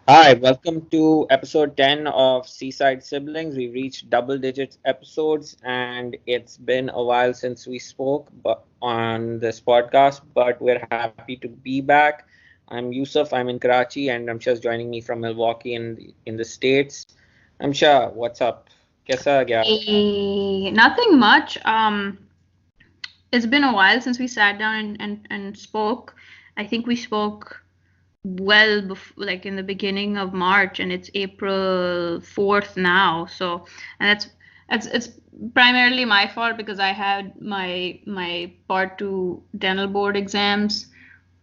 Hi, welcome to episode 10 of Seaside Siblings. We've reached double digits episodes and it's been a while since we spoke on this podcast, but we're happy to be back. I'm Yusuf, I'm in Karachi, and Amsha's joining me from Milwaukee in the States. Amsha, what's up? Kaisa gaya? Nothing much. It's been a while since we sat down and spoke. I think we spoke well before, like in the beginning of March, and it's April 4th now. So, and it's primarily my fault because I had my part two dental board exams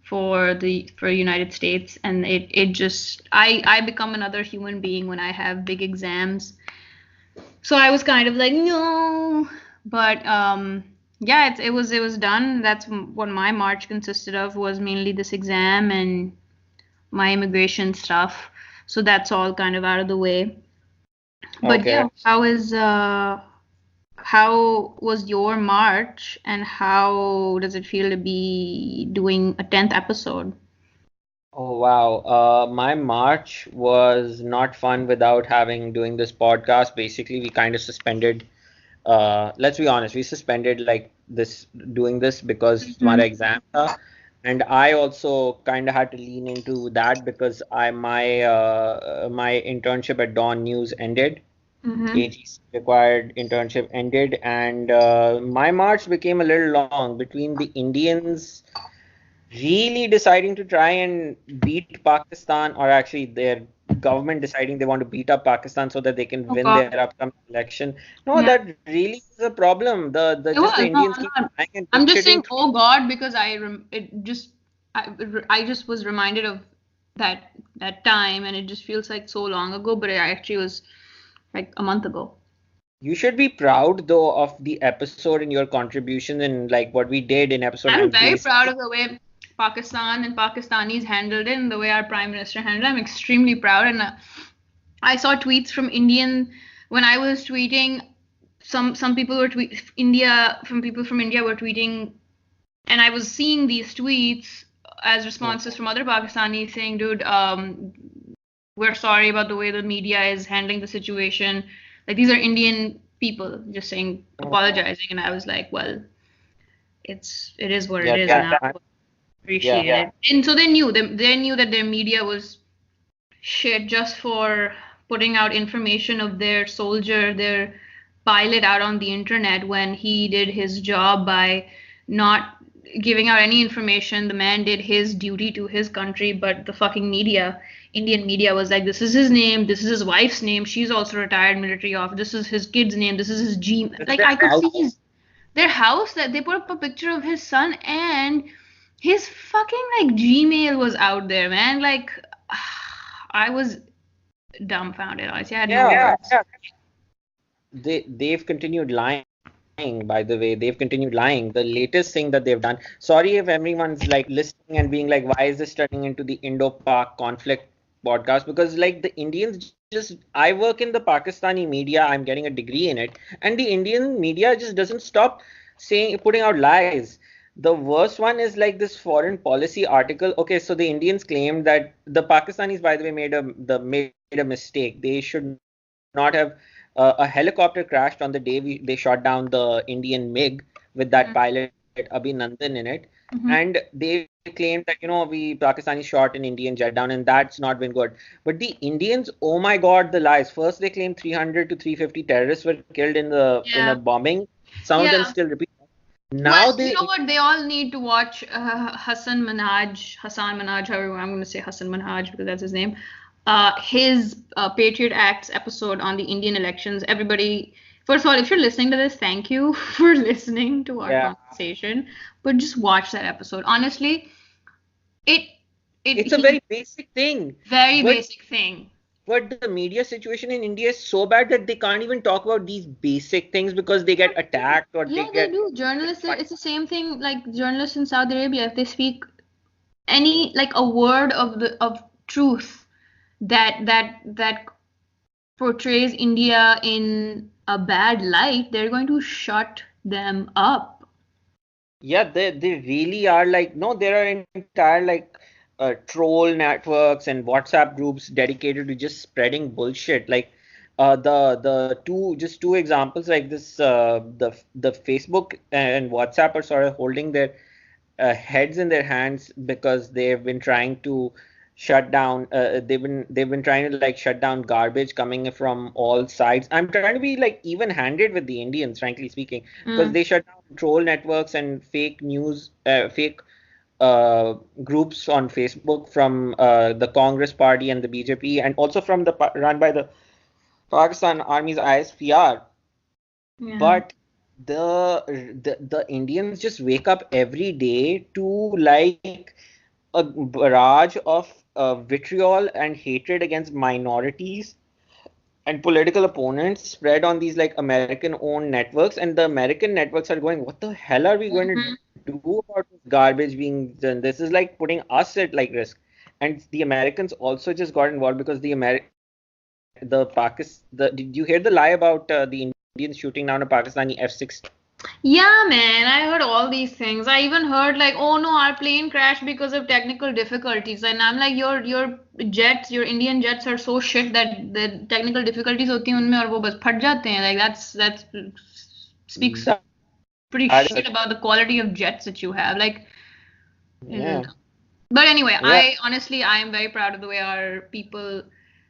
for United States, and it just I become another human being when I have big exams. So I was kind of like, no, but yeah, it was done. That's what my March consisted of, was mainly this exam and my immigration stuff. So that's all kind of out of the way. But Okay. yeah, how was your March, and how does it feel to be doing a 10th episode? Oh wow. My March was not fun without having doing this podcast. Basically, we kind of suspended let's be honest, we suspended like this doing this because Mm-hmm. हमारा exam था, and I also kind of had to lean into that because my internship at Dawn News ended. Mm-hmm. AGC required internship ended, and my March became a little long between the Indians really deciding to try and beat Pakistan, or actually their government deciding they want to beat up Pakistan so that they can Oh win their God. upcoming election. No, Yeah. that really is a problem. The It just the was. No, Indians I'm keep not. trying and I'm just saying, bullshitting. oh God, because it just I just was reminded of that time, and it just feels like so long ago, but it actually was like a month ago. You should be proud though of the episode and your contribution and like what we did in episode I'm 9. very proud Basically, of the way Pakistan and Pakistanis handled it, and the way our Prime Minister handled it. I'm extremely proud, and I saw tweets from Indian when I was tweeting. Some people were India, from people from India were tweeting, and I was seeing these tweets as hmm, responses from other Pakistanis saying, "Dude, we're sorry about the way the media is handling the situation." Like, these are Indian people just saying, hmm, apologizing, and I was like, "Well, it is what it yeah, is that, now." yeah. Appreciate it. And so they knew that their media was shit just for putting out information of their soldier, their pilot, out on the internet when he did his job by not giving out any information. The man did his duty to his country, but the fucking media, Indian media, was like, this is his name, this is his wife's name, she's also retired military officer, this is his kid's name, this is his G. This is Like, their I could see house. their house, that they put up a picture of his son, and his fucking like Gmail was out there, man. Like, I was dumbfounded. Honestly, I had no Yeah, words. they've continued lying, by the way. They've continued lying. The latest thing that they've done. Sorry if everyone's like listening and being like, why is this turning into the Indo-Pak conflict podcast? Because like the Indians just, I work in the Pakistani media, I'm getting a degree in it, and the Indian media just doesn't stop putting out lies. The worst one is like this foreign policy article. Okay, so the Indians claimed that the Pakistanis, by the way, made a mistake. They should not have a helicopter crashed on the day they shot down the Indian MiG with that pilot Abhinandan in it, and Mm-hmm. they claimed that we Pakistanis shot an Indian jet down, and that's not been good. But the Indians, oh my God, the lies. First they claimed 300 to 350 terrorists were killed in a Yeah, bombing. Some of them yeah. still repeat. Well, Now you they know what? They all need to watch Hassan Minhaj. However, I'm going to say Hassan Minhaj because that's his name. His Patriot Acts episode on the Indian elections. Everybody, first of all, if you're listening to this, thank you for listening to our yeah, conversation. But just watch that episode. Honestly, it it it's a he very basic thing. very But basic thing. But the media situation in India is so bad that they can't even talk about these basic things because they get attacked or Yeah, they they get do. Journalists, it's the same thing like journalists in Saudi Arabia. If they speak any like a word of truth that portrays India in a bad light, they're going to shut them up. yeah, they really are like no, there are entire like troll networks and WhatsApp groups dedicated to just spreading bullshit. Like the two examples like this, the Facebook and WhatsApp are sort of holding their heads in their hands because they've been trying to shut down. They've been trying to like shut down garbage coming from all sides. I'm trying to be like even-handed with the Indians, frankly speaking, because they shut down troll networks and fake news, fake uh, groups on Facebook from the Congress Party and the BJP, and also from the run by the Pakistan Army's ISPR. Yeah. But the Indians just wake up every day to like a barrage of vitriol and hatred against minorities and political opponents spread on these like American owned networks, and the American networks are going, what the hell are we going to do about this garbage being done? This is like putting us at like risk. And the Americans also just got involved because did you hear the lie about the Indians shooting down a Pakistani F-16? Yeah, man, I heard all these things. I even heard like, oh no, our plane crashed because of technical difficulties. And I'm like, your jets, your Indian jets are so shit that the technical difficulties होती हैं उनमें और वो बस फट जाते हैं. Like that's speaks That is such pretty shit about the quality of jets that you have. Like, yeah. but anyway, Yeah. I honestly I am very proud of the way our people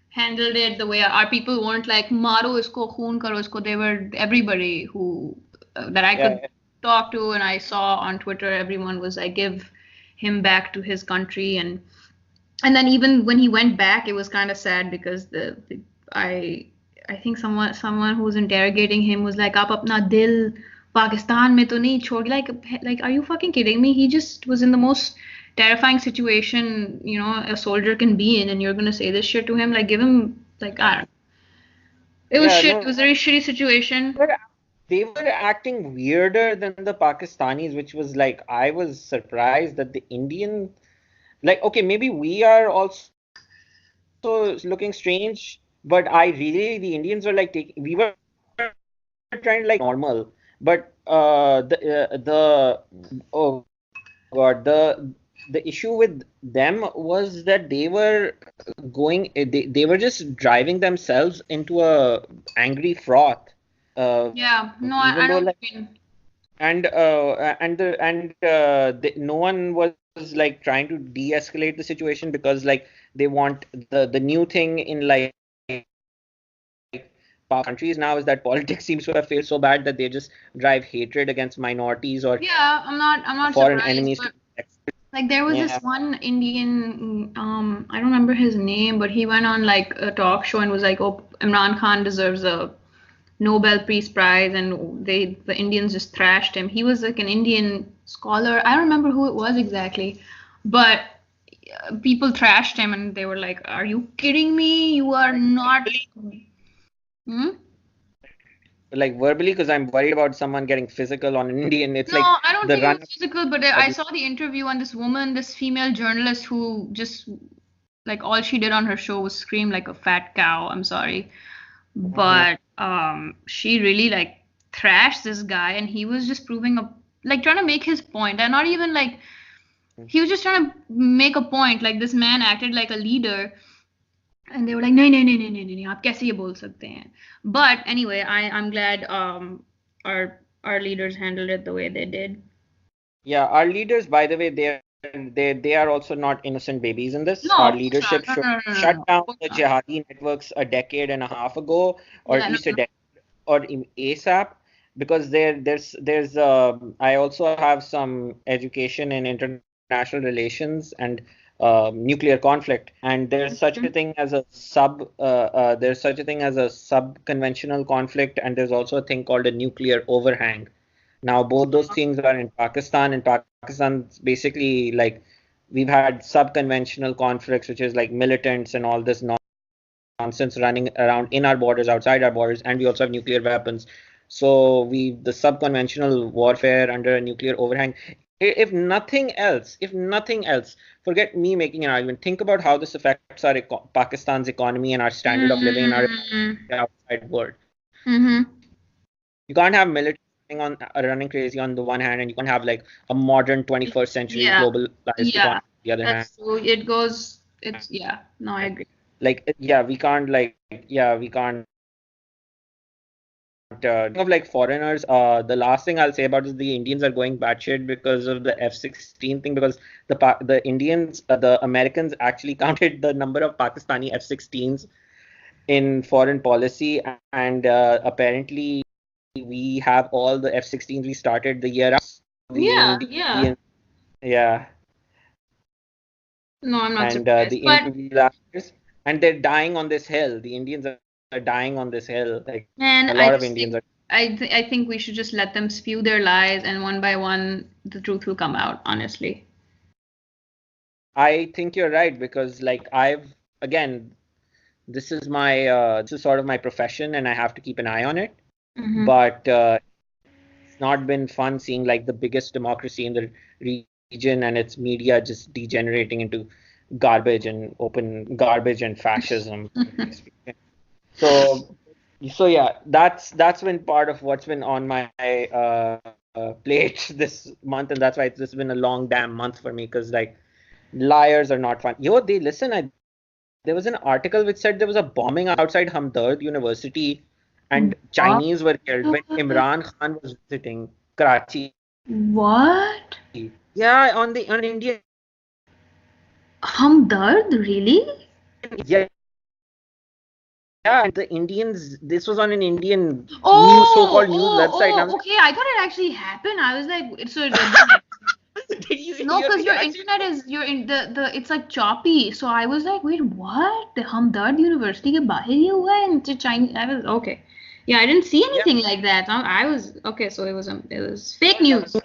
handled it, the way our people weren't like maro isko khoon karo isko. They were everybody who that I could Yeah. talk to and I saw on Twitter, everyone was like give him back to his country. And then even when he went back, it was kind of sad because I I think someone who was interrogating him was like, "आप अपना दिल Pakistan में तो नहीं छोड़." Like, are you fucking kidding me? He just was in the most terrifying situation, a soldier can be in, and you're gonna say this shit to him. Like, give him like, I don't know. It was Yeah, shit. no, It was a very shitty situation. they were acting weirder than the Pakistanis, which was like I was surprised that the Indian, like, okay, maybe we are also looking strange, but I really, the Indians were like taking, we were trying to like make it normal, but oh God, the issue with them was that they were going, they were just driving themselves into a angry froth. Yeah, no, Even I though know what like you mean. no one was like trying to de-escalate the situation because like they want the new thing in like powerful countries now is that politics seems to have failed so bad that they just drive hatred against minorities or Yeah, I'm not foreign surprised, enemies to but the next. like there was this Yeah, one Indian, I don't remember his name, but he went on like a talk show and was like, "Oh, Imran Khan deserves a Nobel Peace Prize," and the Indians just thrashed him. He was like an Indian scholar. I don't remember who it was exactly, but people thrashed him, and they were like, "Are you kidding me? You are not." Hmm? like verbally because I'm worried about someone getting physical on an Indian. It's No, like I don't the think it run was physical, but I saw the interview on this woman, this female journalist who just like all she did on her show was scream like a fat cow. I'm sorry. Mhm. But she really like thrashed this guy and he was just proving a like trying to make his point and not even like he was just trying to make a point like this man acted like a leader and they were like नहीं नहीं नहीं नहीं नहीं नहीं आप कैसे ये बोल सकते हैं but anyway I'm glad our leaders handled it the way they did. Yeah, our leaders, by the way, they are also not innocent babies in this. Our No, of course leadership not. should No, no, no, no, shut no, no. down Of course the not. jihadi networks a decade and a half ago, or at Yeah, no, least a no. decade, or ASAP, because there's I also have some education in international relations and nuclear conflict, and there's such a Mhm. thing as there's such a thing as a sub-conventional conflict, and there's also a thing called a nuclear overhang. Now, both those things are in Pakistan, and Pakistan's basically like we've had sub-conventional conflicts, which is like militants and all this nonsense running around in our borders, outside our borders, and we also have nuclear weapons. So the sub-conventional warfare under a nuclear overhang. If nothing else, forget me making an argument. Think about how this affects our Pakistan's economy and our standard of living in our Mm-hmm. outside world. Mm-hmm. You can't have military running crazy on the one hand, and you can't have like a modern 21st century Yeah. globalized Yeah. economy. the other hand, That's true. It goes. It's yeah. No, I agree. like yeah, we can't like yeah, we can't. Speaking of like foreigners, the last thing I'll say about is the Indians are going batshit because of the F-16 thing because the Indians, the Americans actually counted the number of Pakistani F-16s in foreign policy, and apparently we have all the F-16s we started the year after the Yeah, yeah. Indian, yeah, No, I'm not and surprised. the But Indian, and they're dying on this hill. The Indians are dying on this hill. Like man, a I lot of just Indians think are. I think we should just let them spew their lies, and one by one, the truth will come out. Honestly. I think you're right because like I've again, this is sort of my profession and I have to keep an eye on it. Mm-hmm. But it's not been fun seeing like the biggest democracy in the region and its media just degenerating into garbage and open garbage and fascism. So so yeah, that's been part of what's been on my plate this month, and that's why it's just been a long damn month for me because like liars are not fun. Yo, they listen. There was an article which said there was a bombing outside Hamdard University and What? Chinese were killed when Imran Khan was visiting Karachi. What? Yeah, on Indian, Hamdard? Really? yeah, and the Indians. This was on an Indian news, Oh, so-called news oh, website. And I was oh, okay. I thought it actually happened. I was like, so it didn't. like, did you No, hear because the your reaction? internet is your in the it's like choppy. So I was like, wait, what? The Hamdard University के बाहर ही हुआ है and Chinese. I was okay. Yeah, I didn't see Yeah, anything like that. I was okay. So it was no, fake yeah, news. no,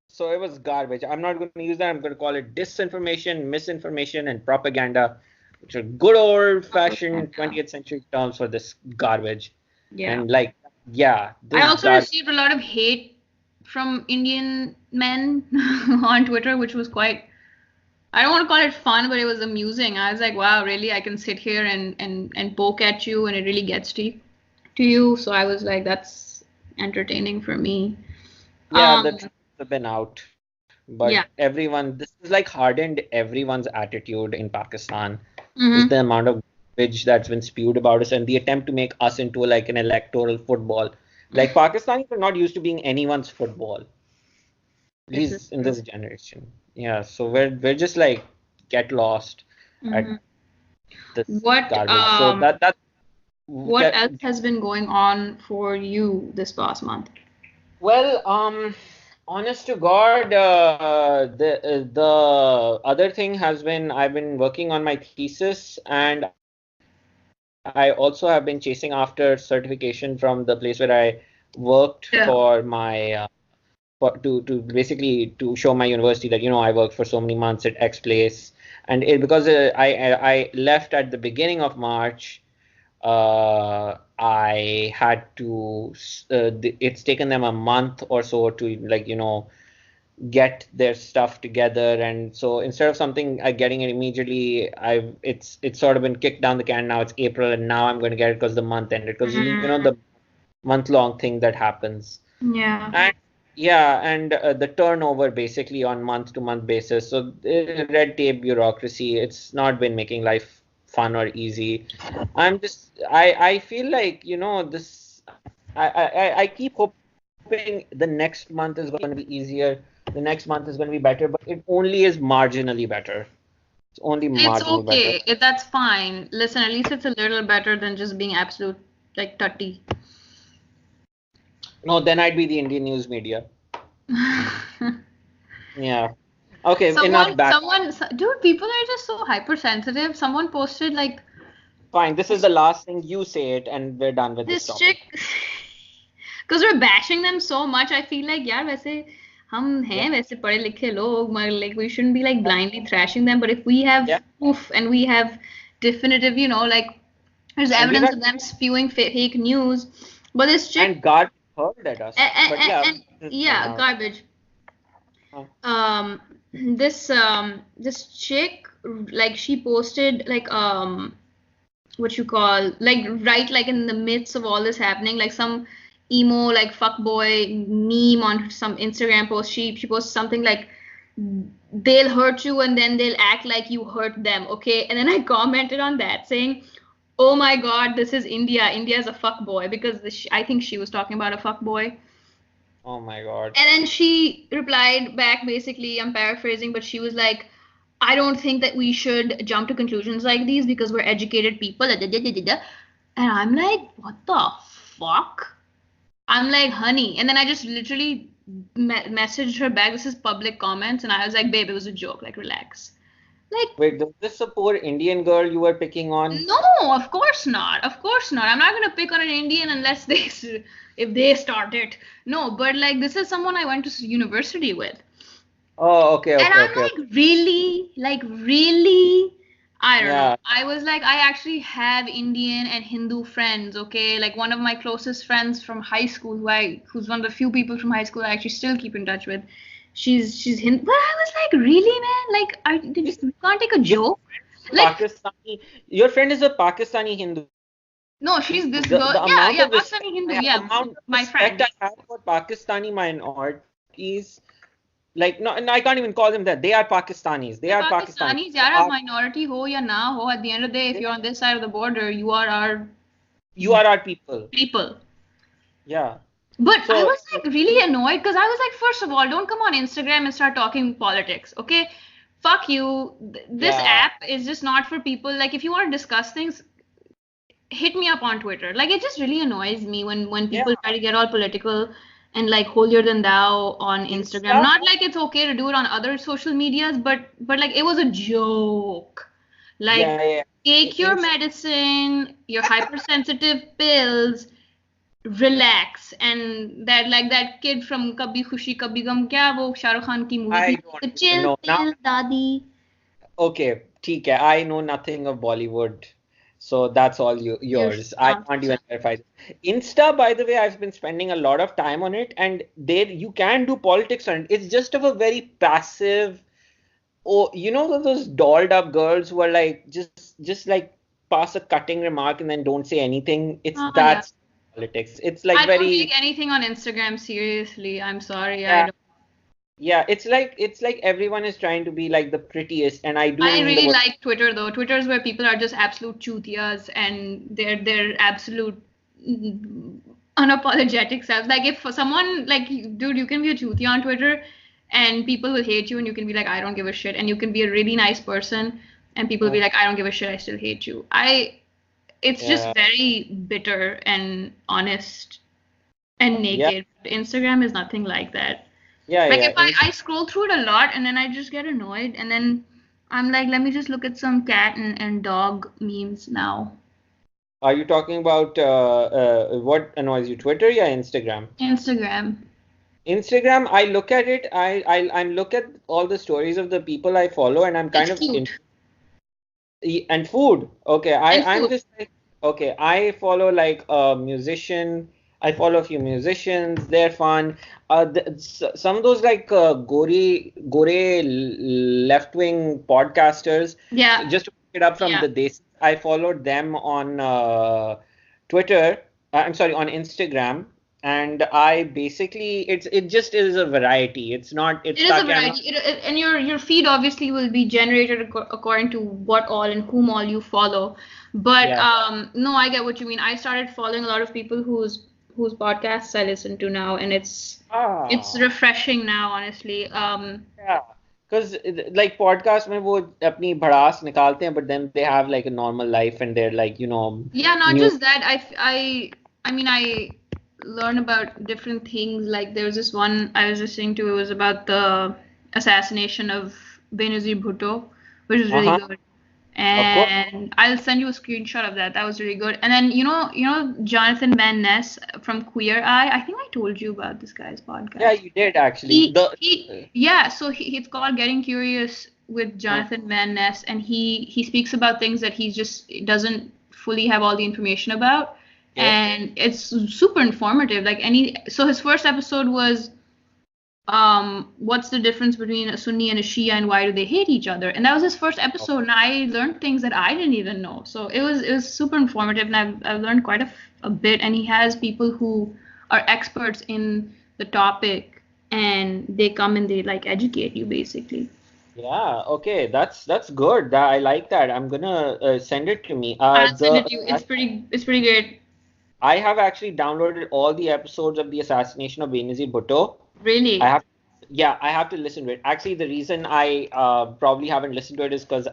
so it was garbage. I'm not going to use that. I'm going to call it disinformation, misinformation, and propaganda, which are good old-fashioned Propaganda. 20th century terms for this garbage. Yeah. And like, yeah, I this also garbage. received a lot of hate from Indian men on Twitter, which was quite. I don't want to call it fun, but it was amusing. I was like, wow, really? I can sit here and poke at you, and it really gets to you. So I was like, that's entertaining for me. Yeah, the Um, truth have been out, but yeah. this is like hardened everyone's attitude in Pakistan. Just Mm-hmm. the amount of garbage that's been spewed about us and the attempt to make us into like an electoral football. Like Pakistanis are not used to being anyone's football, at This is least in true. this generation. Yeah, so we're just like get lost Mm-hmm. at this What garbage. So um that what else has been going on for you this past month? well, honest to God, the other thing has been I've been working on my thesis, and I also have been chasing after certification from the place where I worked Yeah. for my to basically to show my university that I worked for so many months at X place, and because I left at the beginning of March. I had to, it's taken them a month or so to like, get their stuff together. And so instead of something getting it immediately, it's sort of been kicked down the can. Now it's April and now I'm going to get it because the month ended because, Mm, the month long thing that happens. yeah. And yeah, and the turnover basically on month to month basis. So red tape bureaucracy, it's not been making life fun or easy. I feel like, this I keep hoping the next month is going to be easier, the next month is going to be better, but it only is marginally better. It's only It's marginally better. okay. That's fine. Listen, at least it's a little better than just being absolute like tutty. No, then I'd be the Indian news media. Yeah. Okay, enough back. Dude, people are just so hypersensitive. Someone posted like Fine, this is the last thing you say it, and we're done with this this topic. chick, because we're bashing them so much. I feel like यार वैसे हम Yeah, हैं वैसे पढ़े लिखे लोग मगर like we shouldn't be like blindly thrashing them. But if we have yeah, proof and we have definitive, like there's and we've evidence had of them spewing fake news. But this chick and God heard at us, but yeah, and this is fine yeah, now. garbage. Uh, This chick like she posted like what you call like right like in the midst of all this happening like some emo like fuckboy meme on some Instagram post she posts something like they'll hurt you and then they'll act like you hurt them, okay? And then I commented on that saying, "Oh my God, this is India. India is a fuck boy," because I think she was talking about a fuck boy. Oh my God. And then she replied back, basically, I'm paraphrasing, but she was like, "I don't think that we should jump to conclusions like these because we're educated people." And I'm like, what the fuck? I'm like, honey. And then I just literally messaged her back. This is public comments. And I was like, babe, it was a joke. Like, relax. Like, Wait, was this a poor Indian girl you were picking on? no, of course not. Of course not. I'm not gonna pick on an Indian unless if they start it. No, but like this is someone I went to university with. Oh, okay, And okay, I'm okay, okay. like, really? Like, really? I don't know. Yeah. I was like, I actually have Indian and Hindu friends, okay? Like one of my closest friends from high school, who's one of the few people from high school I actually still keep in touch with. She's Hindu. But I was like, really, man? Like, you can't take a Your joke? friend is a Like, Pakistani. Your friend is a Pakistani Hindu. no, she's this The girl. the Yeah, amount yeah, of respect Pakistani Hindu. I Yeah, amount of my respect friend. I have for Pakistani minorities, like no, I can't even call them that. They are Pakistanis. They They're are Pakistanis. Pakistanis, They यार आप are, minority हो या ना हो, at the end of the day, if they, you're on this side of the border, you are our you are our people. people. Yeah. But I So was like really annoyed because I was like, first of all, don't come on Instagram and start talking politics, okay? Fuck you. This yeah, app is just not for people. Like, if you want to discuss things, hit me up on Twitter. Like, it just really annoys me when yeah. people try to get all political and like holier than thou on Instagram. Insta, Not like it's okay to do it on other social medias, but like it was a joke. Like, yeah, yeah. take your Insta, medicine, your hypersensitive pills, relax. And that, like that kid from Kabhi Khushi Kabhi Gum, kya wo Shah Rukh Khan ki movie I thi, don't the even chill know now. pill dadi. Okay, ठीक है. I know nothing of Bollywood, so that's all You're yours. I can't even nonsense. verify. Insta, by the way, I've been spending a lot of time on it, and there you can do politics on it. It's just of a very passive. Oh, you know those dolled up girls who are like just like pass a cutting remark and then don't say anything. It's Oh yeah. that's politics. It's like I don't very take anything on Instagram seriously. I'm sorry. I yeah. don't. Yeah, it's like everyone is trying to be like the prettiest, and I do I mean the really word. like Twitter though. Twitter is where people are just absolute chutias and they're absolute unapologetic selves. Like if someone like dude, you can be a chutia on Twitter and people will hate you and you can be like, I don't give a shit, and you can be a really nice person and people will be Mm, like, I don't give a shit, I still hate you. It's just yeah, very bitter and honest and yeah, naked. Instagram is nothing like that. yeah, Like yeah. if I scroll through it a lot and then I just get annoyed and then I'm like, let me just look at some cat and dog memes now. Are you talking about what annoys you, Twitter or Instagram? Instagram. Instagram, I look at it, I'm look at all the stories of the people I follow, and I'm kind It's of in, cute. and food. Okay, And I'm food. just like okay, I follow like a musician. I follow a few musicians. They're fun. Some of those like gore left wing podcasters. Yeah. Just to pick it up from Yeah. the days, I followed them on Twitter. I'm sorry, on Instagram, and I basically it just is a variety. It's not. It It's is a stuck. I'm not. variety. And your feed obviously will be generated according to what all and whom all you follow. But Yeah. no, I get what you mean. I started following a lot of people whose podcasts I listen to now, and it's Ah. refreshing now, honestly. Yeah, because like podcast में वो अपनी भड़ास निकालते हैं, but then they have like a normal life and they're like Yeah, not new. just that. I mean, I learn about different things. Like there was this one I was listening to. It was about the assassination of Benazir Bhutto, which was really Uh-huh. good. Of course. And I'll send you a screenshot of that. That was really good. And then you know Jonathan Van Ness from Queer Eye. I think I told you about this guy's Yeah, podcast. you did actually. He he yeah. So it's called Getting Curious with Uh, Jonathan Van Ness, and he speaks about things that he just doesn't fully have all the information about, okay. and it's super informative. Like any so his first episode was what's the difference between a Sunni and a Shia and why do they hate each other? And that was his first Oh, episode, and I learned things that I didn't even know. So it was super informative, and I've learned quite a bit. And he has people who are experts in the topic and they come and they like educate you basically. Yeah, okay, that's good. I like that. I'm gonna send it to me. I'll send it to you. It's pretty great. I have actually downloaded all the episodes of the assassination of Benazir Bhutto. I Really. have, yeah, I have to listen to it. Actually, the reason I probably haven't listened to it is because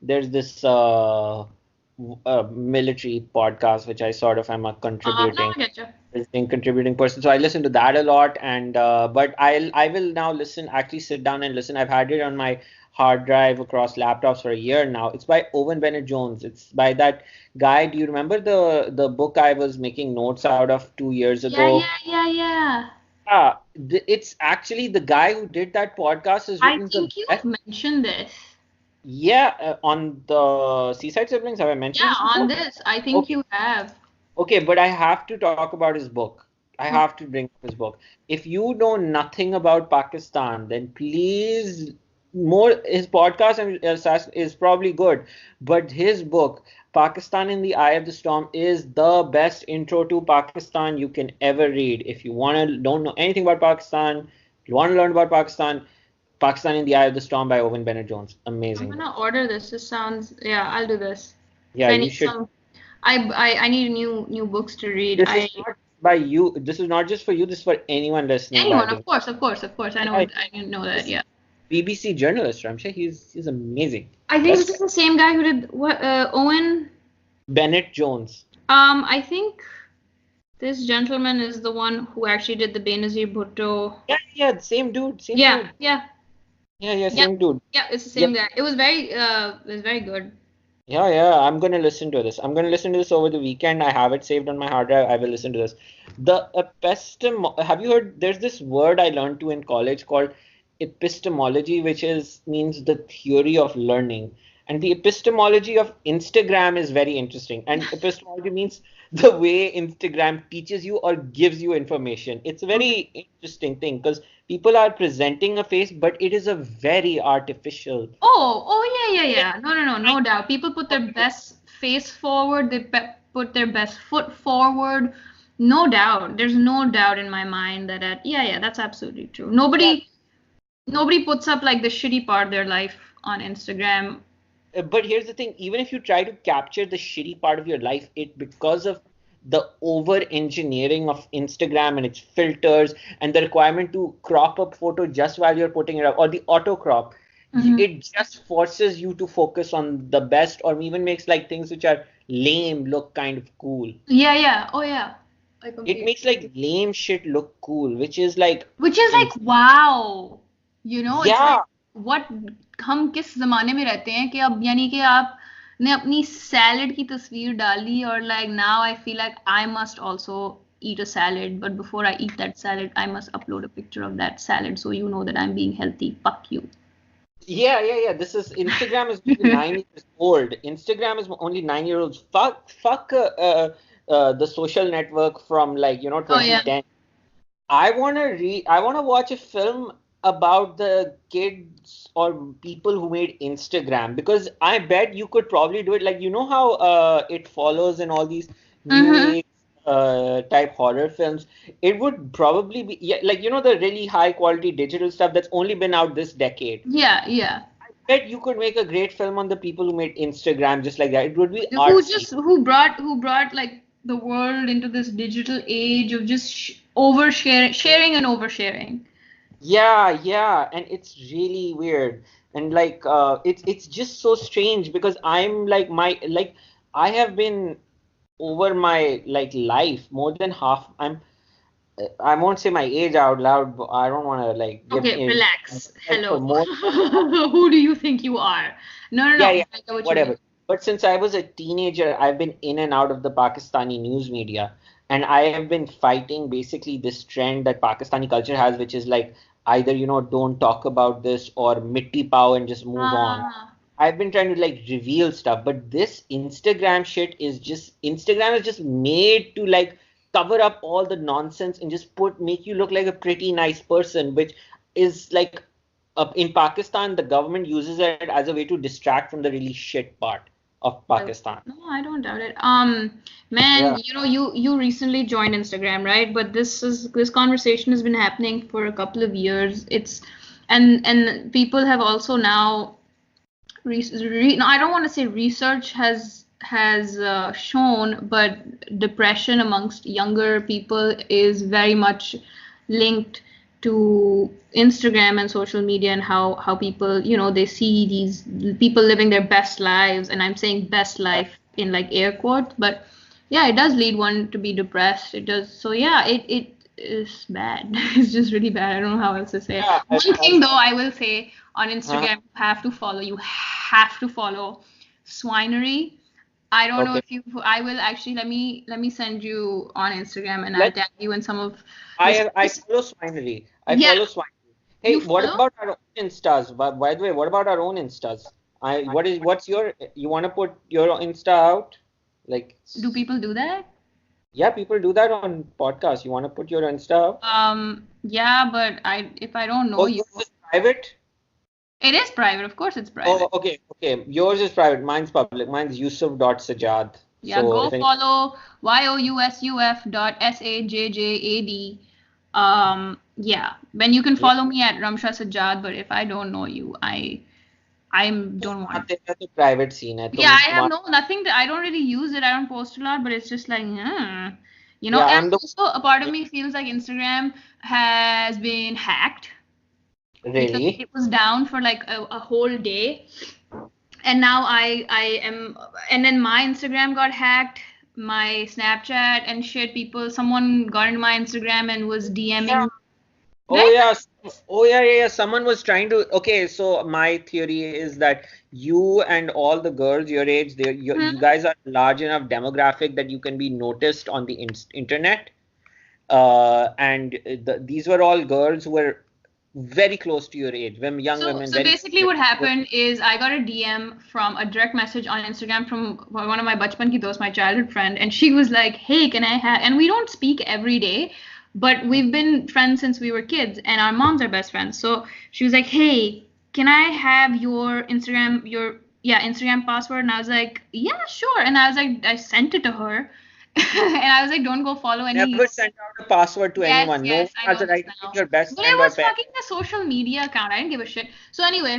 there's this military podcast which I sort of am a No, I contributing get you. visiting contributing person. So I listen to that a lot, and but I will now listen. Actually, sit down and listen. I've had it on my hard drive across laptops for a year now. It's by Owen Bennett Jones. It's by that guy. Do you remember the book I was making notes out of 2 years Yeah, ago? yeah, yeah, yeah. It's actually the guy who did that podcast has I written the think you've best. mentioned this. Yeah, on the Seaside Siblings. Have I mentioned Yeah, this on before? this. I think Okay. you have. Okay, but I have to talk about his book. I Okay. have to bring up his book. If you know nothing about Pakistan, then please more his podcast and is probably good, but his book, Pakistan in the Eye of the Storm, is the best intro to Pakistan you can ever read. If you want to don't know anything about Pakistan, if you want to learn about Pakistan, Pakistan in the Eye of the Storm by Owen Bennett Jones. I'm Amazing book. gonna order this. This sounds, yeah, I'll do this. If Yeah, I you need should. some, I need new books to read. This is not by you. This is not just for you. This is for anyone listening, by Anyone, the of way. course, of course, of course. Yeah, I didn't know that. this Yeah. BBC journalist, Ramshay. He's amazing. I think this Best is the same guy who did what, Owen. Bennett Jones. I think this gentleman is the one who actually did the Benazir Bhutto. Yeah, yeah, same dude, same Yeah, dude. yeah, Yeah, yeah, yeah, same dude. yeah. It's the Yep. same guy. It was very good. Yeah, yeah. I'm gonna listen to this. I'm gonna listen to this over the weekend. I have it saved on my hard drive. I will listen to this. The epistem. Have you heard? There's this word I learned to in college called epistemology, which is means the theory of learning. And the epistemology of Instagram is very interesting. And epistemology means the way Instagram teaches you or gives you information. It's a Okay. very interesting thing because people are presenting a face, but it is a very artificial. Oh, yeah, yeah, yeah. No, no, no, no doubt. People put their best face forward. Put their best foot forward. No doubt. There's no doubt in my mind yeah, yeah, that's absolutely true. Yeah, Nobody puts up like the shitty part of their life on Instagram. but here's the thing, even if you try to capture the shitty part of your life, it because of the over engineering of Instagram and its filters and the requirement to crop up photo just while you're putting it up or the auto crop, Hmm. it just forces you to focus on the best or even makes like things which are lame look kind of cool. Yeah, yeah. Oh, yeah. I It completely makes like agree. lame shit look cool, which is like Which is in like, wow. It's like yeah. what हम किस जमाने में रहते हैं कि अब यानी कि आपने अपनी सैलेड की तस्वीर डाली और like now I feel like I must also eat a salad, but before I eat that salad I must upload a picture of that salad so you know that I'm being healthy. Fuck you. Yeah, yeah, yeah. This is Instagram is only 9 years old. Instagram is only 9 years old. Fuck the social network from like Oh yeah. 2010. I wanna watch a film about the kids or people who made Instagram because I bet you could probably do it. Like you know how it follows in all these new Mm-hmm. age type horror films. It would probably be yeah, like the really high quality digital stuff that's only been out this decade. Yeah, yeah. Bet you could make a great film on the people who made Instagram just like that. It would be artsy. Who brought like the world into this digital age of just sharing and oversharing. Yeah, yeah, and it's really weird. And like it's just so strange because I'm like my like I have been over my like life more than half. I won't say my age out loud, but I don't want to like give Okay, relax. like for Hello. more. Who do you think you are? No, no, Yeah, no. yeah, I get what you mean. whatever. But since I was a teenager, I've been in and out of the Pakistani news media, and I have been fighting basically this trend that Pakistani culture has, which is like either, don't talk about this or mitti pao and just move on. Ah, I've been trying to like reveal stuff, but this Instagram shit is just Instagram is just made to like cover up all the nonsense and just make you look like a pretty nice person, which is like in Pakistan, the government uses it as a way to distract from the really shit part. of Pakistan. No, I don't doubt it. Man, Yeah. you know, you recently joined Instagram, right? But this conversation has been happening for a couple of years. It's and people have also now no, I don't want to say research has shown, but depression amongst younger people is very much linked to Instagram and social media and how people, you know, they see these people living their best lives, and I'm saying best life in like air quotes, but yeah, it does lead one to be depressed. It does. So yeah, it is bad. It's just really bad. I don't know how else to say it. Yeah. One thing though, I will say on Uh-huh. Instagram, you have to follow Swinery. I don't know Okay. if you, I will actually, let me send you on Instagram and I'll Let tag you in some of the I space. follow Swinery. I Yeah, follow Swinery. you Hey, what follow? about our own Instas? By the way, what about our own Instas? What's your you want to put your Insta out? Like, Do people do that? yeah, people do that on podcasts. You want to put your Insta out? Yeah, but if I don't know Oh, you, yours is private? it is private. Of course, it's Oh, private. okay, okay. Yours is private. Mine's public. Mine's Yusuf.sajad. Yeah, So go if any, follow yousuf.sajjad. Yeah, when you can yeah, follow me at Ramsha Sajjad, but if I don't know you, I don't want. आते हैं तो private scene है Yeah, तुम I have तुम्हारा. no nothing I don't really use it. I don't post a lot, but it's just like, you know. Yeah, And I'm the also, a part of me feels like Instagram has been hacked because really. it was down for like a whole day, and now I am, and then my Instagram got hacked, my Snapchat and shit. Someone got into my Instagram and was Yeah. DMing, Oh right? yeah. Oh yeah, yeah, yeah. Someone was trying to. Okay, so my theory is that you and all the girls your age, you Mhm. guys are large enough demographic that you can be noticed on the internet. And these were all girls who were very close to your age, women, young women, So very. basically, what happened is I got a DM from a direct message on Instagram from one of my bachpan ki dost, my childhood friend, and she was like, "Hey, can I have?" And we don't speak every day, but we've been friends since we were kids, and our moms are best friends. So she was like, "Hey, can I have your Instagram, Instagram password?" And I was like, "Yeah, sure." And I was like, I sent it to her, and I was like, "Don't go follow any." Never send out a password to Yes, anyone. No one yes, I has know the this right to be now. your best But it friend or was parent. fucking a social media account. I didn't give a shit. So anyway,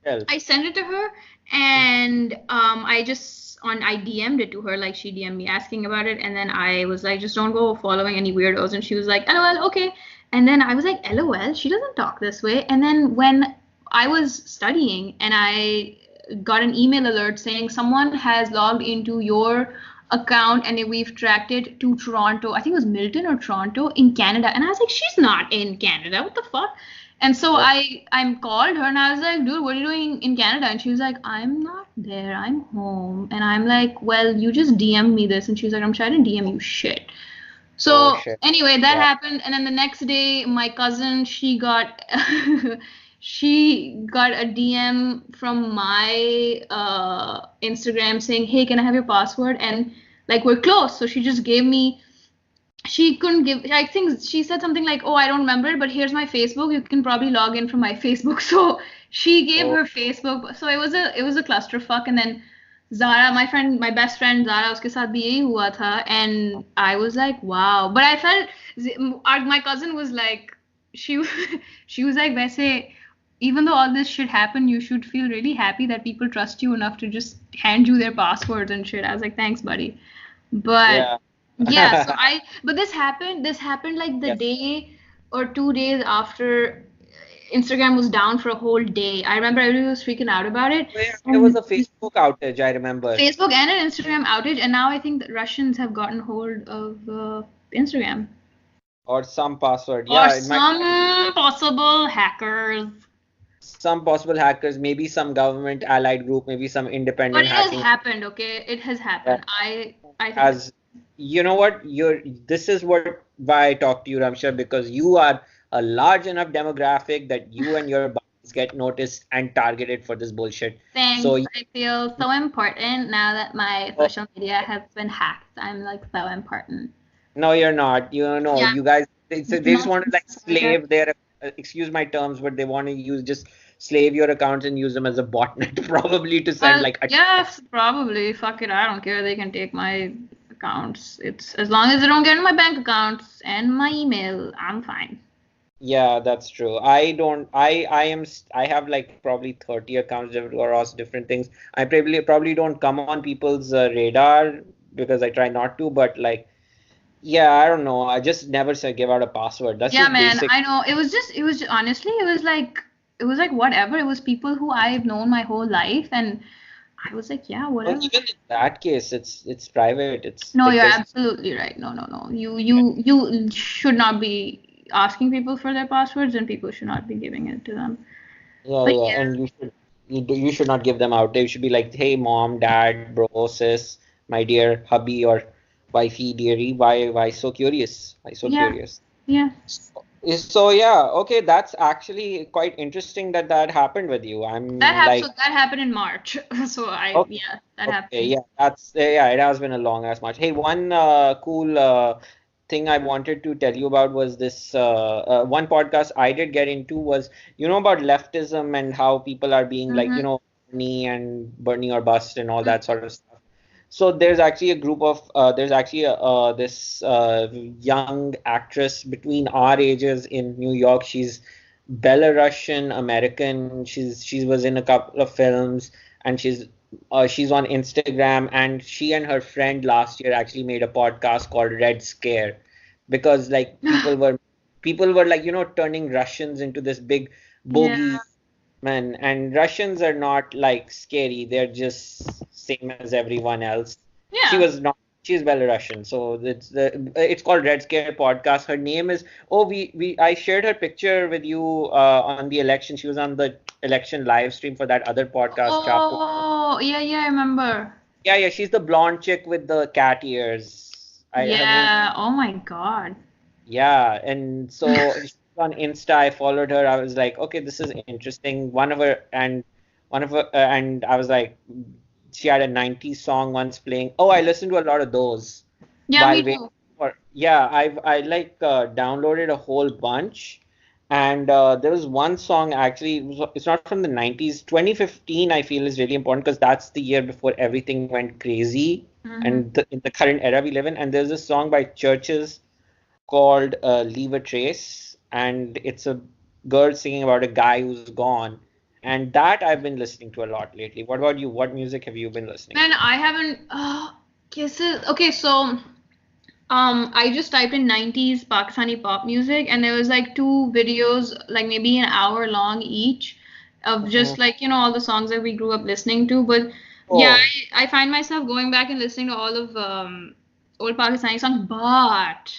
Well, I sent it to her and I DM'd it to her, like she DM'd me asking about it, and then I was like, just don't go following any weirdos, and she was like, LOL, okay. And then I was like, LOL, she doesn't talk this way. And then when I was studying and I got an email alert saying someone has logged into your account and we've tracked it to Toronto. I think it was Milton or Toronto in Canada. And I was like, she's not in Canada. What the fuck? And so oh, I called her and I was like, dude, what are you doing in Canada? And she was like, I'm not there. I'm home. And I'm like, well, you just DM'd me this. And she was like, I'm trying to DM you shit. oh So shit. anyway, that Yeah. happened, and then the next day, my cousin she got a DM from my Instagram saying, "Hey, can I have your password?" And like we're close, so she just gave me. She couldn't give. I think she said something like, "Oh, I don't remember it, but here's my Facebook. You can probably log in from my Facebook." So she gave Oh, her Facebook. So it was a clusterfuck, and then Zara, my best friend Zara, उसके साथ भी यही हुआ था, and I was like, wow. But I felt my cousin was like, she she was like, वैसे even though all this shit happened, you should feel really happy that people trust you enough to just hand you their passwords and shit. I was like, thanks, buddy. But yeah. yeah, but this happened like the Yeah. day or 2 days after Instagram was down for a whole day. I remember everyone was freaking out about it. Oh, yeah, there was And a Facebook outage, I remember. Facebook and an Instagram outage, and now I think the Russians have gotten hold of Instagram Or some password. or Yeah, it might some possible hackers. some possible hackers, maybe some government allied group, maybe some But independent it has hacking. happened, okay? It has Yeah. happened. I think it's As you know what, this is why I talk to you, Ramsha, because you are a large enough demographic that you and your buddies get noticed and targeted for this bullshit. So thanks. I feel so important now that my oh, social media has been hacked. I'm like so important. no, you're not. You know, Yeah, you guys, they just not want to like America. slave their, excuse my terms, but they want to use just slave your accounts and use them as a botnet probably to send Well, like a yes, probably. Fuck it, I don't care. They can take my accounts. It's as long as they don't get in my bank accounts and my email, I'm fine. Yeah, that's true. I have like probably 30 accounts across different things. I probably don't come on people's radar because I try not to, but like yeah, I don't know. I just never say give out a password. That's Yeah, just man, basic. I know. Honestly, it was like whatever. It was people who I've known my whole life, and I was like, yeah, No, whatever. even in that case, it's private. It's No, like you're there's absolutely right. No, no, no. You should not be asking people for their passwords, and people should not be giving it to them. yeah, But yeah, yeah, and you should not give them out. They should be like, hey, mom, dad, bro, sis, my dear hubby or wifey, dearie, why so curious? Why so yeah, curious? yeah. So yeah, okay, that's actually quite interesting that that happened with you. I'm So like, that happened in March. So okay, yeah, that okay, happened. yeah, that's yeah, it has been a long ass March. Hey, one cool thing I wanted to tell you about was this one podcast I did get into was about leftism and how people are being like Mm-hmm. Bernie or bust and all that sort of stuff. So there's actually a group of there's actually this young actress between our ages in New York. She's Belarusian American. She was in a couple of films and she's on Instagram, and she and her friend last year actually made a podcast called Red Scare because like people were like turning Russians into this big Yeah, bogey man, and Russians are not like scary. They're just same as everyone else. She yeah. was not. She's Belarusian, so it's called Red Scare Podcast. Her name is. Oh, we I shared her picture with you on the election. She was on the election live stream for that other podcast, Chapo. Oh, yeah, yeah, I remember. Yeah, yeah, she's the blonde chick with the cat ears. Her name. Yeah. Oh my God. Yeah, and so she's on Insta. I followed her. I was like, okay, this is interesting. And I was like, she had a 90s song once playing. Oh, I listened to a lot of those Yeah, while me waiting too. for. Yeah, I like downloaded a whole bunch, and there was one song actually. It's not from the 90s. 2015, I feel, is really important because that's the year before everything went crazy, Mm-hmm. and in the current era we live in. And there's a song by Churches called Leave a Trace, and it's a girl singing about a guy who's gone. And that I've been listening to a lot lately. What about you? What music have you been listening Man, to? I haven't. Kisses. Okay, so I just typed in 90s Pakistani pop music, and there was like two videos, like maybe an hour long each, of Mhm. just like all the songs that we grew up listening to. But yeah, Oh, I find myself going back and listening to all of old Pakistani songs. But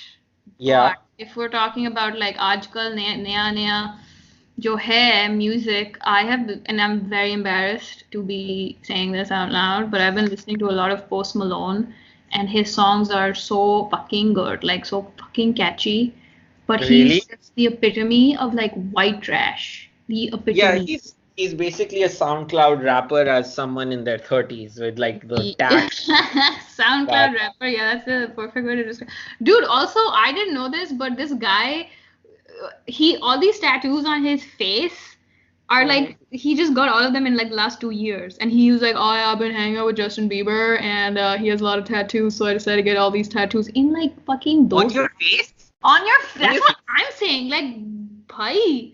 yeah, if we're talking about like आजकल नया नया जो है music, I have, and I'm very embarrassed to be saying this out loud, but I've been listening to a lot of Post Malone, and his songs are so fucking good, like so fucking catchy. But he's really? just the epitome of like white trash. The Yeah, epitome. he's basically a SoundCloud rapper as someone in their 30s with like the tat. SoundCloud rapper, yeah, that's the perfect way to describe. Dude, also I didn't know this, but this guy, he all these tattoos on his face are Mhm. like he just got all of them in like the last 2 years, and he was like, oh yeah, I've been hanging out with Justin Bieber, and he has a lot of tattoos, so I decided to get all these tattoos in like fucking On those your face? on your. On That's your what I'm saying. Like, भाई,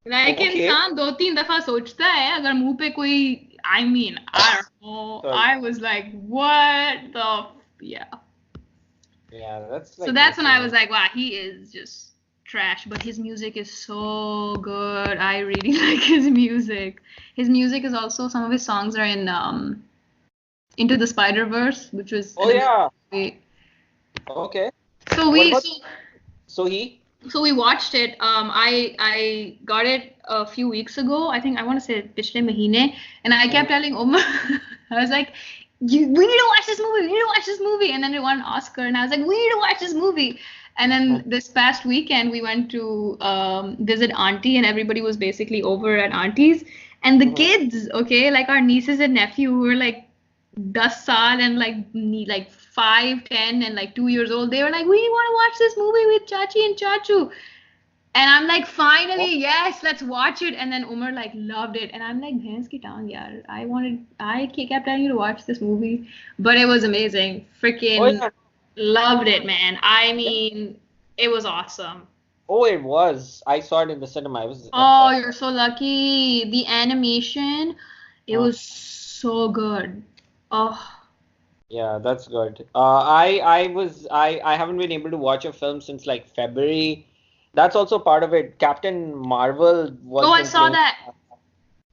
like okay. इंसान दो तीन दफा सोचता है अगर मुंह पे कोई. I mean, I don't know. Sorry. I was like, what the yeah. Yeah, that's So like that's when I was insane. like, wow, he is just trash, but his music is so good. I really like his music. His music is also, some of his songs are in Into the Spider-Verse, which was Oh an amazing yeah. movie. Okay. So What we about so so he? so we watched it. I got it a few weeks ago. I think I want to say पिछले महीने, and I kept Mhm. telling Omar, I was like, we need to watch this movie. We need to watch this movie. And then it won an Oscar, and I was like, we need to watch this movie. And then this past weekend, we went to visit Auntie, and everybody was basically over at Auntie's. And the Mhm. kids, okay, like our nieces and nephew, who were like 10 saal and like 5, 10, and like 2 years old, they were like, we want to watch this movie with Chachi and Chachu. And I'm like, finally, yes, let's watch it. And then Umar like loved it. And I'm like, bhens ki tang, yaar. I kept telling you to watch this movie. But it was amazing. Oh Freaking yeah, loved it, man. I yeah. mean, it was awesome. Oh, it was. I saw it in the cinema. It was. Oh, you're so lucky. The animation, it Uh, was so good. Oh, yeah, that's good. I haven't been able to watch a film since like February. That's also part of it. Captain Marvel oh, I wasn't saw playing, that.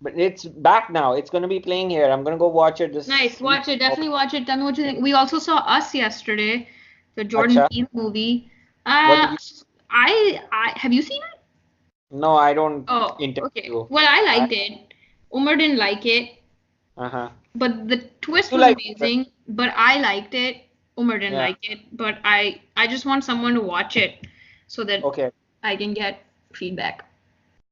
but it's back now. It's gonna be playing here. I'm gonna go watch it Nice. this week. Watch it. Definitely watch it. Tell me what you think. We also saw Us yesterday, the Jordan Acha, Peele movie. what did Uh, you? I have you seen it? No, I don't Oh, intend okay. to. Well, I I liked it. Umar didn't like it, uh-huh. but the twist You was like? amazing. But I liked it. Umar didn't Yeah. like it, but I just want someone to watch it so that Okay. I can get feedback.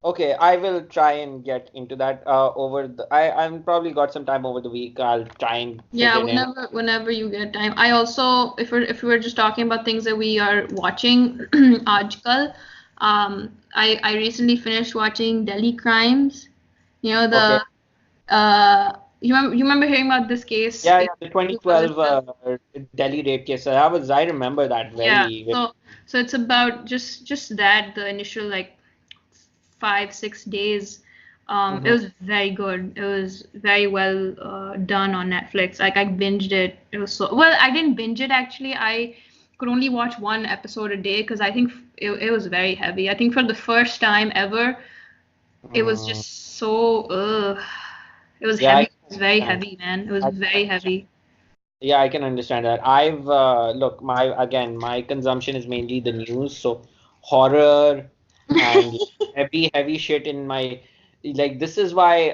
Okay, I will try and get into that over the I'm probably got some time over the week. I'll try and fit Yeah, it in. whenever you get time. I also, if we're just talking about things that we are watching, आजकल, I recently finished watching Delhi Crimes. You know Okay. the you remember hearing about this case Yeah, in yeah, the 2012 2012? Delhi rape case. I remember that Yeah. very. So it's about just that the initial like 5 6 days. It Mhm. was very good. It was very well done on Netflix. Like I binged it. It was so well. I didn't binge it actually. I could only watch one episode a day because I think it was very heavy. I think for the first time ever, it was Mm. just so. It was Yeah, heavy. I It was very can understand. heavy, man. It was I can very understand. heavy. Yeah, I can understand that. Look, my consumption is mainly the news, so horror and heavy shit in my like this is why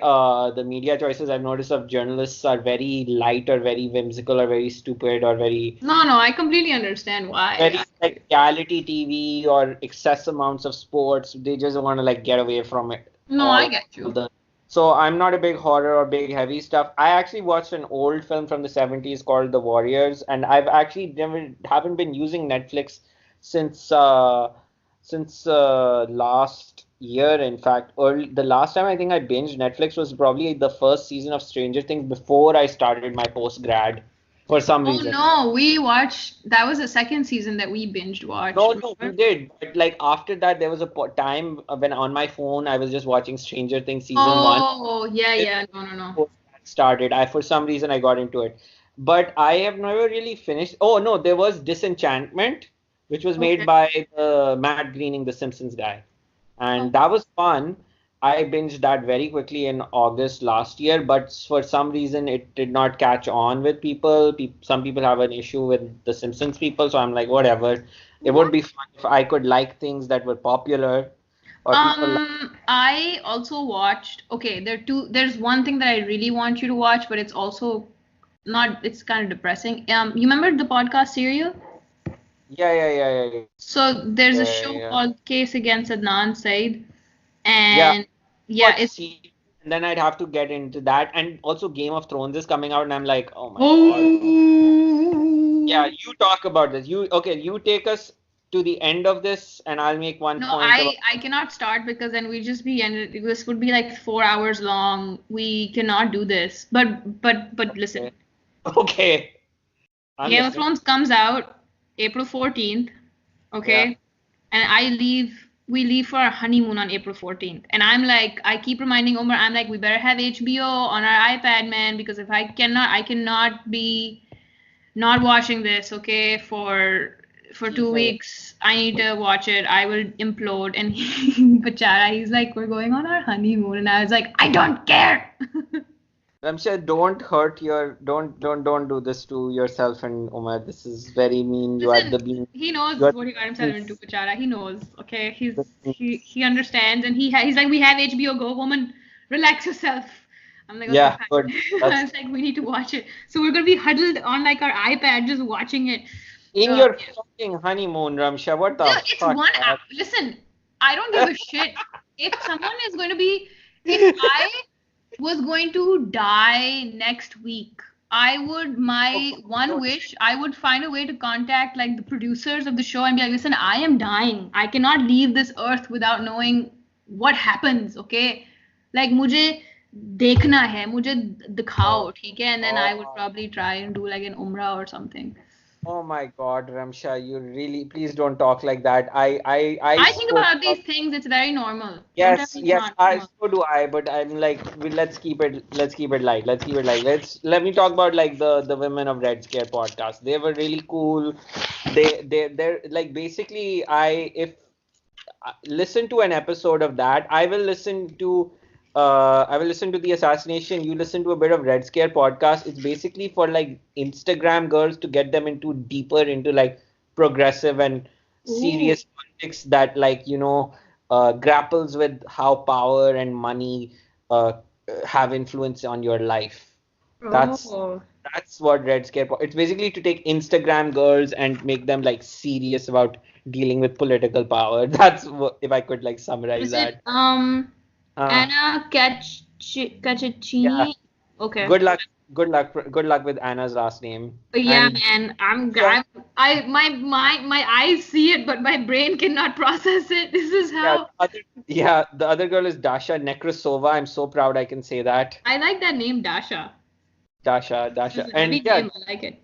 the media choices I've noticed of journalists are very light or very whimsical or very stupid or No, I completely understand why. very like reality TV or excess amounts of sports. They just want to like get away from it No, I all get you. the. So I'm not a big horror or big heavy stuff. I actually watched an old film from the 70s called The Warriors, and I've actually never haven't been using Netflix since last year. In fact, early, the last time I think I binged Netflix was probably the first season of Stranger Things before I started my post grad for some Oh reason. no, we watched that was the second season that we binged watched, No, we remember? did. But like after that, there was a time when on my phone I was just watching Stranger Things season one. Oh, yeah, Then yeah, no. before that started, I for some reason I got into it, but I have never really finished. Oh no, there was Disenchantment, which was made Okay. by the Matt Groening, the Simpsons guy, and Oh, that was fun. I binged that very quickly in August last year, but for some reason it did not catch on with people. Some people have an issue with the Simpsons people, so I'm like, whatever. It would what? be fun if I could like things that were popular or people like. I also watched, okay, there's one thing that I really want you to watch, but it's also not, it's kind of depressing. You remember the podcast Serial? Yeah. So there's a Yeah, show yeah. called Case Against Adnan Said, Yeah, and yeah, watch it's series, and then I'd have to get into that. And also, Game of Thrones is coming out, and I'm like, oh my God. Yeah, oh. you talk about this. You take us to the end of this, and I'll make one No, point about. I cannot start because then we just be and this would be like 4 hours long. We cannot do this. But listen, Okay. Okay, I'm Game of listening. Thrones comes out April 14th, Yeah. okay? And we leave for our honeymoon on April 14th. And I'm like, I keep reminding Omar, I'm like, we better have HBO on our iPad, man, because if I cannot be not watching this, okay, for See, two for weeks. I need to watch it. I will implode. And Bachara, he's like, we're going on our honeymoon, and I was like, I don't care. I'm sure don't do this to yourself and Umar. This is very mean. You are Listen, the being. he You knows are what he got the himself into, Bachara. He knows, okay. the He understands, and he's like, we have HBO Go, woman, relax yourself. I'm like, okay, yeah, good. fine. I That's was like, we need to watch it. So we're gonna be huddled on like our iPad, just watching it. in Uh, your fucking honeymoon, Ramsha. What the Dude, it's fuck, man? listen, I don't give a shit. If someone is going to be, if I was going to die next week, I would, my Oh, one wish, I would find a way to contact like the producers of the show and be like, listen, I am dying. I cannot leave this earth without knowing what happens, okay? Like, मुझे देखना है, मुझे दिखाओ, ठीक है? And then I would God. probably try and do like an umrah or something. Oh my God, Ramsha, you really, please don't talk like that. I I think spoke about about, these things, it's very normal. Don't tell yes, me it's yes, not I normal. so do I, but I'm like, let's keep it light. Let's keep it light. Let me talk about like the Women of Red Scare podcast. They were really cool. They're like basically I if listen to an episode of that. I will listen to the assassination. You listen to a bit of Red Scare podcast. It's basically for like Instagram girls to get them into deeper into like progressive and Ooh. serious politics that like grapples with how power and money uh, have influence on your life. That's Oh. that's what Red Scare. It's basically to take Instagram girls and make them like serious about dealing with political power. That's what, if I could like summarize Is it that. Uh, Anna yeah. Cacciccini? Okay. Good luck. Good luck with Anna's last name. Yeah, And man. yeah, My eyes see it, but my brain cannot process it. This is yeah. how The other girl is Dasha Nekrasova. I'm so proud I can say that. I like that name, Dasha. This Dasha. is a And heavy name. I like it.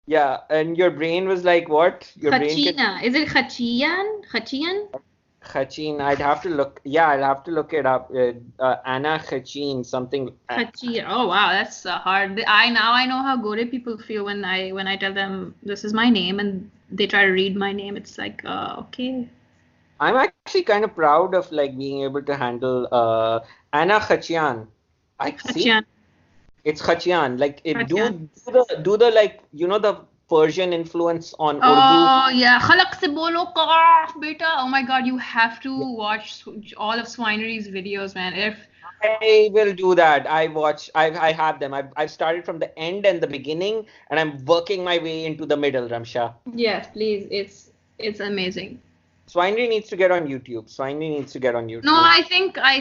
yeah. And your brain was like what? Your brain can. Khachina. Is it Khachiyan? Khachiyan? Khachin, I'd have to look. Yeah, I'll have to look it up. Anna Khachin, something. Khachiyan. Oh wow, that's hard. I know how Gore people feel when I tell them this is my name and they try to read my name. It's like okay. I'm actually kind of proud of like being able to handle Anna Khachian. I think Khachiyan. it's Khachian. Like it Khachiyan. do the like the Persian influence on Urdu. Oh yeah, खलक से बोलो कॉफ बेटा. Oh my God, you have to watch all of Swinery's videos, man. If I will do that. I have them. I've started from the end and the beginning, and I'm working my way into the middle, Ramsha. yes, please, it's amazing. Swinery needs to get on YouTube. Swinery needs to get on No, YouTube. I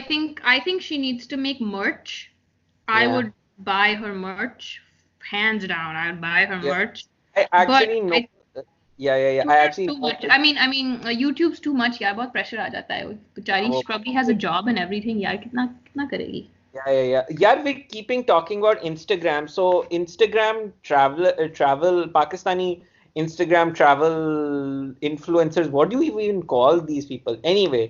think she needs to make merch. I Yeah. would buy her merch, hands down. I would buy her Yeah. merch. I But actually know. I Yeah. I Twitter's actually too know. much. I mean, YouTube's too much. यार बहुत pressure आ जाता है. बेचारी, Oh, she probably has a job and everything. यार कितना कितना करेगी? yeah. Yeah, we're keeping talking about Instagram. So Instagram travel Pakistani Instagram travel influencers. What do you even call these people? Anyway,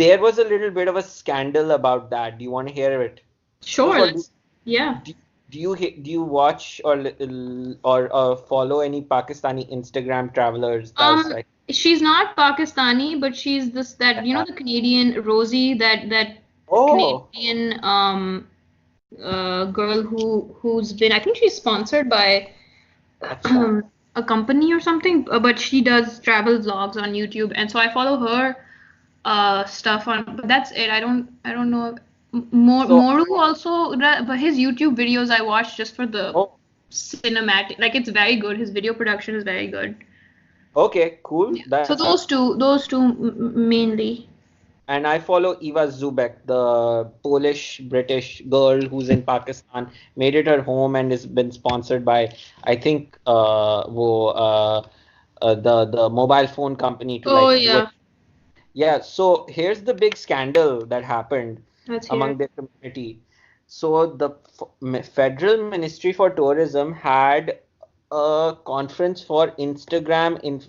there was a little bit of a scandal about that. Do you want to hear it? First Sure, of all, yeah. do, do you watch or follow any Pakistani Instagram travelers? That's Um, like she's not Pakistani, but she's this that you know the Canadian Rosie, that oh, Canadian girl who's been, I think she's sponsored by acha. a company or something, but she does travel vlogs on YouTube, and so I follow her stuff on. But that's it. I don't know. So Moru also, but his YouTube videos I watch just for the oh, cinematic. Like it's very good. His video production is very good. okay, cool. Yeah. So That's good. those two mainly. And I follow Eva Zubek, the Polish British girl who's in Pakistan, made it her home and has been sponsored by, I think, the mobile phone company to Oh like do it. yeah, Yeah, so here's the big scandal that happened let's hear among it. their community. So the Federal Ministry for Tourism had a conference for Instagram in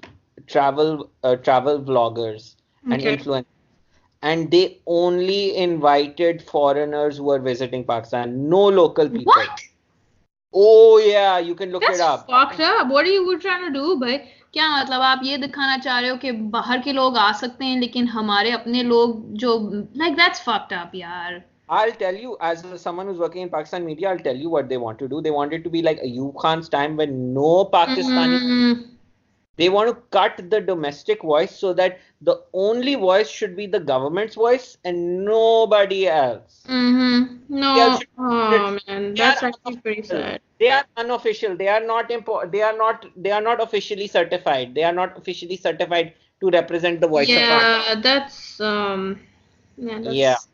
travel vloggers and Okay. influencers, and they only invited foreigners who are visiting Pakistan, no local people. What? Oh yeah, you can look it That's up. fucked up. What are you trying to do, भाई? क्या मतलब आप ये दिखाना चाह रहे हो कि बाहर के लोग आ सकते हैं लेकिन हमारे अपने लोग जो like that's fucked up यार. I'll tell you, as someone who's working in Pakistan media, I'll tell you what they want to do. They want it to be like a Ayub Khan's time when no Pakistani. Mm, They want to cut the domestic voice so that the only voice should be the government's voice and nobody else. mm-hmm. Nobody else No. should be included. Oh man, They are that's actually pretty unofficial. sad. They are unofficial. They are not they are not officially certified. They are not officially certified to represent the voice of Pakistan. Yeah, that's yeah, Yeah, that's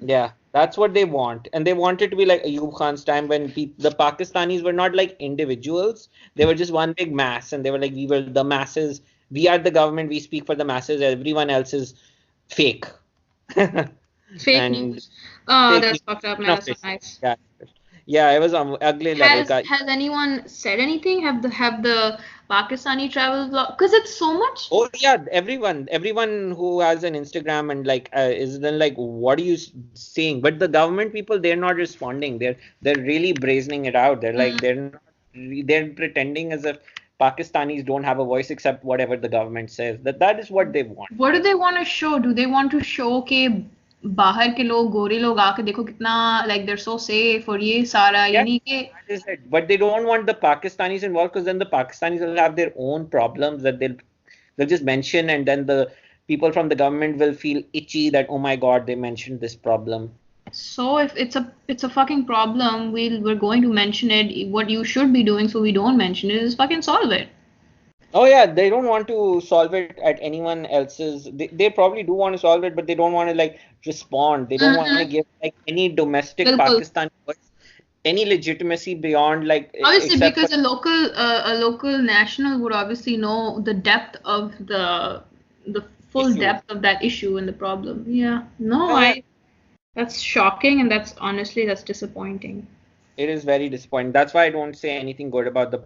yeah. That's what they want. And they want it to be like Ayub Khan's time when the Pakistanis were not like individuals. They were just one big mass. And they were like, we were the masses. We are the government. We speak for the masses. Everyone else is fake. Fake And news. Oh, fake that's news. fucked up, man. That's not Unofficial. nice. Yeah. Yeah, it was on ugly level. Has anyone said anything? Have the Pakistani travel vlog? Because it's so much. Oh yeah, everyone who has an Instagram and like is then like, what are you saying? But the government people, they're not responding. They're really brazening it out. They're like Mm. they're not, they're pretending as if Pakistanis don't have a voice except whatever the government says. That is what they want, What do right? they want to show? Do they want to show कि बाहर के लोग गोरे लोग आके देखो कितना like they're so safe और ये सारा Yeah, यानी कि that is it. But they don't want the Pakistanis involved because then the Pakistanis will have their own problems that they'll just mention, and then the people from the government will feel itchy that, oh my God, they mentioned this problem. so if it's a fucking problem, we're going to mention it. What you should be doing so we don't mention it is fucking solve it. Oh yeah, they don't want to solve it at anyone else's. They probably do want to solve it, but they don't want to like respond. They don't want to Mm-hmm. give like any domestic बिल्कुल. Pakistani voice any legitimacy beyond like Obviously, except for because a local national would obviously know the depth of the full issue. depth of that issue and the problem. Yeah. No, Oh yeah, I that's shocking and that's honestly that's disappointing. it is very disappointing. That's why I don't say anything good about the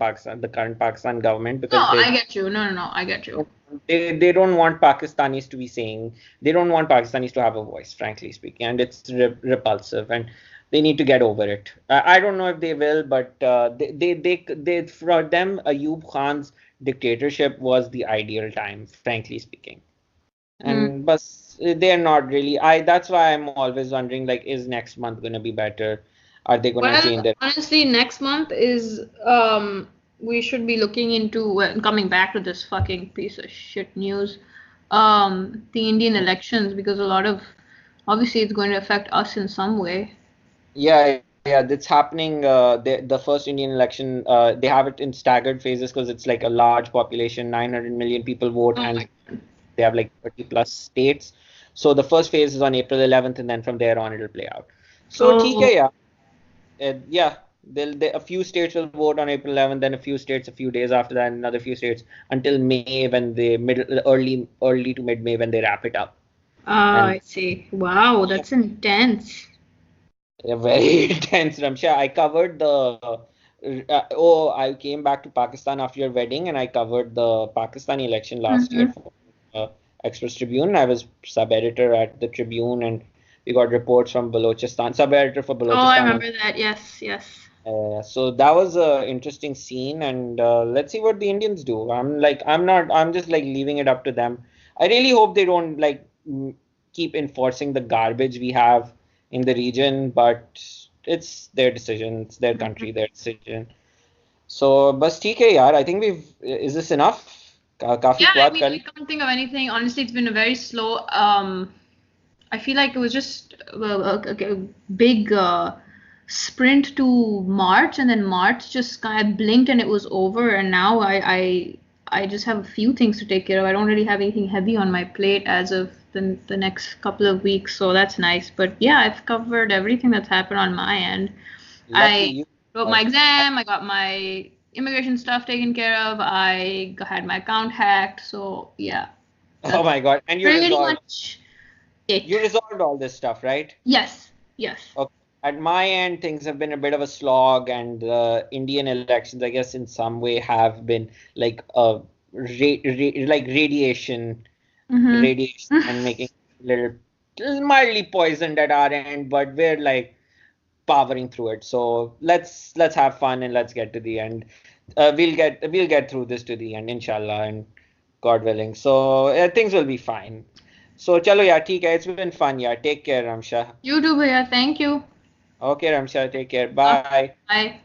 current Pakistan government No, because I get you. No, no, no, I get you. they don't want Pakistanis to be saying, they don't want Pakistanis to have a voice, frankly speaking, and it's repulsive, and they need to get over it. I don't know if they will, but they for them Ayub Khan's dictatorship was the ideal time, frankly speaking, Mm. and but they're not really. I That's why I'm always wondering like, is next month gonna be better? Are they gonna change Well, their? honestly, next month is we should be looking into coming back to this fucking piece of shit news, the Indian elections because a lot of obviously it's going to affect us in some way. Yeah, that's happening. The first Indian election, they have it in staggered phases because it's like a large population, 900 million people vote, Oh and my God. they have like 30 plus states. So the first phase is on April 11th, and then from there on it'll play out. So, ठीक Oh, है, yeah. A few states will vote on April 11th, then a few states a few days after that, and another few states until May when early to mid May when they wrap it up. And I see. Wow, that's intense. yeah, very intense, Ramsha. I covered I came back to Pakistan after your wedding, and I covered the Pakistani election last year Mm-hmm. for Express Tribune. I was sub-editor at the Tribune, and we got reports from Balochistan, sub-editor for Oh, I Balochistan. remember that. Yes, yes. So that was a interesting scene, and let's see what the Indians do. I'm just like leaving it up to them. I really hope they don't like keep enforcing the garbage we have in the region, but it's their decision, it's their country, their decision. So, बस ठीक है यार. I think is this enough? काफी Yeah, I बात mean, कर I Lee. can't think of anything. Honestly, it's been a very slow. I feel like it was just a big sprint to March, and then March just kind of blinked and it was over. And now I just have a few things to take care of. I don't really have anything heavy on my plate as of the next couple of weeks, so that's nice. But yeah, I've covered everything that's happened on my end. Lucky I you. wrote my exam. I got my immigration stuff taken care of. Had my account hacked. So yeah, Oh that's my God. And pretty much it. you resolved all this stuff, right? Yes, yes. Okay. At my end, things have been a bit of a slog, and the Indian elections, I guess, in some way have been like like Mm-hmm. radiation, and making little mildly poisoned at our end, but we're like powering through it. So let's have fun and let's get to the end. We'll get through this to the end, inshallah, and God willing. So things will be fine. So chalo yaar, theek hai. It's been fun yaar. Take care, Ramsha. You too, Bhaiya. Thank you. Okay, Ramsha, take care. Okay, Bye. bye.